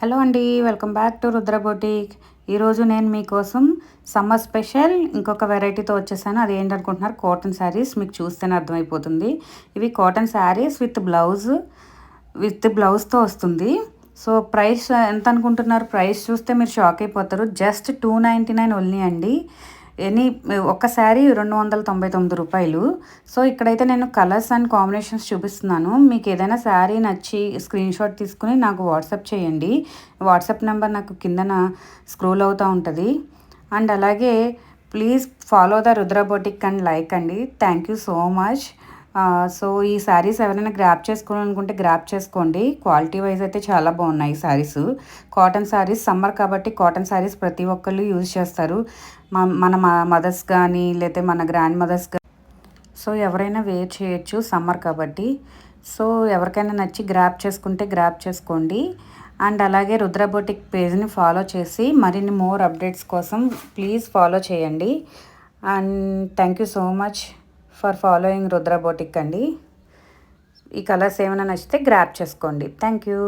Hello అండి, welcome back to Rudra boutique. ఈరోజు నేను మీకోసం సమ్మర్ స్పెషల్ ఇంకొక వెరైటీతో వచ్చేసాను. అది ఏంటనుకుంటున్నారు, కాటన్ శారీస్. మీకు చూస్తేనే అర్థమైపోతుంది. ఇవి కాటన్ శారీస్ విత్ బ్లౌజ్తో వస్తుంది. సో ప్రైస్ ఎంత అనుకుంటున్నారు? ప్రైస్ చూస్తే మీరు షాక్ అయిపోతారు. జస్ట్ 299 ఓన్లీ అండి. ఒక్క శారీ 299 రూపాయలు. సో ఇక్కడైతే నేను కలర్స్ అండ్ కాంబినేషన్స్ చూపిస్తున్నాను. మీకు ఏదైనా శారీ నచ్చి స్క్రీన్ షాట్ తీసుకుని నాకు వాట్సాప్ చేయండి. వాట్సాప్ నెంబర్ నాకు కిందన స్క్రోల్ అవుతూ ఉంటుంది. అండ్ అలాగే please follow the Rudra boutique and like అండి. Thank you so much. So ఈ శారీస్ ఎవరైనా గ్రాప్ చేసుకోవాలనుకుంటే గ్రాప్ చేసుకోండి. క్వాలిటీ వైజ్ అయితే చాలా బాగున్నాయి శారీస్. కాటన్ శారీస్, సమ్మర్ కాబట్టి కాటన్ శారీస్ ప్రతి ఒక్కళ్ళు యూజ్ చేస్తారు. మన మదర్స్ కానీ లేకపోతే మన గ్రాండ్ మదర్స్ కానీ. సో ఎవరైనా వేర్ చేయొచ్చు సమ్మర్ కాబట్టి. సో ఎవరికైనా నచ్చి గ్రాప్ చేసుకుంటే గ్రాప్ చేసుకోండి. అండ్ అలాగే రుద్ర బొటిక్ పేజ్ని ఫాలో చేసి మరిన్ని మోర్ అప్డేట్స్ కోసం ప్లీజ్ ఫాలో చేయండి. And thank you so much for following Rudra boutique అండి. ఈ కలర్స్ ఏమైనా నచ్చితే గ్రాప్ చేసుకోండి. Thank you.